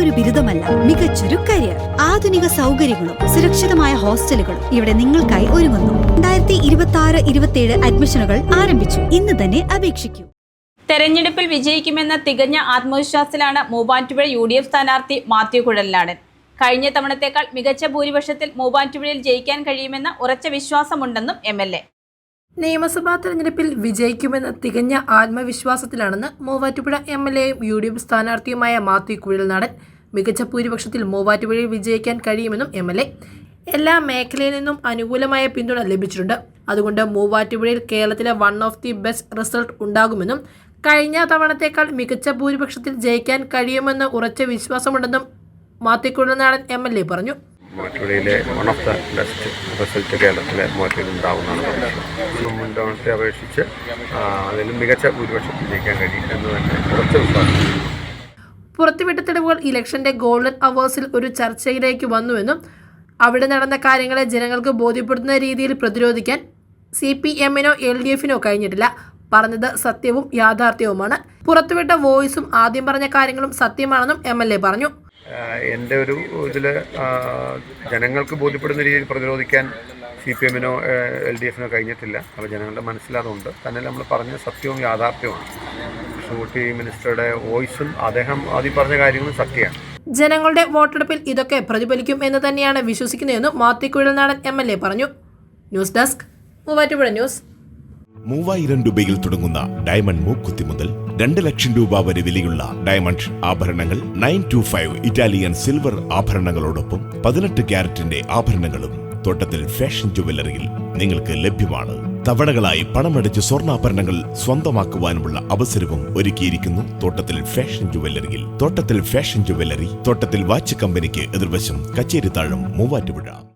വെറുമൊരു ബിരുദമല്ല, മികച്ചൊരു കരിയർ. ആധുനിക സൗകര്യങ്ങളും സുരക്ഷിതമായ ഹോസ്റ്റലുകളും ഇവിടെ നിങ്ങൾക്കായി ഒരുങ്ങുന്നു. 2026-27 അഡ്മിഷനുകൾ ആരംഭിച്ചു. ഇന്ന് തന്നെ അപേക്ഷിക്കൂ. തെരഞ്ഞെടുപ്പിൽ വിജയിക്കുമെന്ന തികഞ്ഞ ആത്മവിശ്വാസത്തിലാണ് മൂവാറ്റുപുഴ UDF സ്ഥാനാർത്ഥി മാത്യു കുഴൽനാടൻ. കഴിഞ്ഞ തവണത്തേക്കാൾ മികച്ച ഭൂരിപക്ഷത്തിൽ മൂവാറ്റുപുഴയിൽ ജയിക്കാൻ കഴിയുമെന്ന ഉറച്ച വിശ്വാസമുണ്ടെന്നും MLA. നിയമസഭാ തെരഞ്ഞെടുപ്പിൽ വിജയിക്കുമെന്ന തികഞ്ഞ ആത്മവിശ്വാസത്തിലാണെന്ന് മൂവാറ്റുപുഴ MLAയും UDF സ്ഥാനാർത്ഥിയുമായ മാത്യു കുഴൽനാടൻ. മികച്ച ഭൂരിപക്ഷത്തിൽ മൂവാറ്റുപുഴയിൽ വിജയിക്കാൻ കഴിയുമെന്നും MLA. എല്ലാ മേഖലയിൽ നിന്നും അനുകൂലമായ പിന്തുണ ലഭിച്ചിട്ടുണ്ട്. അതുകൊണ്ട് മൂവാറ്റുപുഴയിൽ കേരളത്തിലെ one of the best result ഉണ്ടാകുമെന്നും കഴിഞ്ഞ തവണത്തേക്കാൾ മികച്ച ഭൂരിപക്ഷത്തിൽ ജയിക്കാൻ കഴിയുമെന്ന് ഉറച്ച വിശ്വാസമുണ്ടെന്നും മാത്യു കുഴൽനാടൻ MLA പറഞ്ഞു. മൂവാറ്റുപുഴയിലെ one of the best result കേരളത്തിലെ മൂവാറ്റുപുഴയിൽ ഉണ്ടാകുന്നതാണ് പ്രതീക്ഷ. മുൻതവണത്തെ അപേക്ഷിച്ച് അതിലും മികച്ച ഭൂരിപക്ഷത്തിൽ ജയിക്കാൻ കഴിയും എന്ന് തന്നെ ഉറച്ച വിശ്വാസം. പുറത്തുവിട്ട തെളിവുകൾ ഇലക്ഷന്റെ ഗോൾഡൻ അവേഴ്സിൽ ഒരു ചർച്ചയിലേക്ക് വന്നുവെന്നും അവിടെ നടന്ന കാര്യങ്ങളെ ജനങ്ങൾക്ക് ബോധ്യപ്പെടുത്തുന്ന രീതിയിൽ പ്രതിരോധിക്കാൻ CPM-നോ LDF-നോ കഴിഞ്ഞിട്ടില്ല. പറഞ്ഞത് സത്യവും യാഥാർത്ഥ്യവുമാണ്. പുറത്തുവിട്ട വോയിസും ആദ്യം പറഞ്ഞ കാര്യങ്ങളും സത്യമാണെന്നും MLA പറഞ്ഞു. എൻ്റെ ഒരു ഇതിൽ ജനങ്ങൾക്ക് ബോധ്യപ്പെടുന്ന രീതിയിൽ പ്രതിരോധിക്കാൻ CPM-നോ LDF-നോ കഴിഞ്ഞിട്ടില്ല. അപ്പോൾ ജനങ്ങളുടെ മനസ്സിലാതുണ്ട് തന്നെ നമ്മൾ പറഞ്ഞ സത്യവും യാഥാർത്ഥ്യവുമാണ്. കൃഷ്ണൻകുട്ടി മിനിസ്റ്ററുടെ വോയിസും അദ്ദേഹം ആദ്യം പറഞ്ഞ കാര്യങ്ങളും സത്യമാണ്. ജനങ്ങളുടെ വോട്ടെടുപ്പിൽ ഇതൊക്കെ പ്രതിഫലിക്കും എന്ന് തന്നെയാണ് വിശ്വസിക്കുന്നതെന്നും മാത്യു കുഴൽനാടൻ MLA പറഞ്ഞു. News desk, Muvattupuzha news. 3000 രൂപയിൽ തുടങ്ങുന്ന ഡയമണ്ട് മൂക്കുത്തി മുതൽ 2 ലക്ഷം രൂപ വരെ വിലയുള്ള ഡയമണ്ട് ആഭരണങ്ങൾ, 925 ഇറ്റാലിയൻ സിൽവർ ആഭരണങ്ങളോടൊപ്പം 18 ക്യാരറ്റിന്റെ ആഭരണങ്ങളും തോട്ടത്തിൽ ഫാഷൻ ജുവല്ലറിയിൽ നിങ്ങൾക്ക് ലഭ്യമാണ്. തവണകളായി പണമടച്ച് സ്വർണ്ണാഭരണങ്ങൾ സ്വന്തമാക്കുവാനുമുള്ള അവസരവും ഒരുക്കിയിരിക്കുന്നു തോട്ടത്തിൽ ഫാഷൻ ജുവല്ലറിയിൽ. തോട്ടത്തിൽ ഫാഷൻ ജുവല്ലറി, തോട്ടത്തിൽ വാച്ച് കമ്പനിക്ക് എതിർവശം, കച്ചേരിത്താഴം, മൂവാറ്റുപുഴ.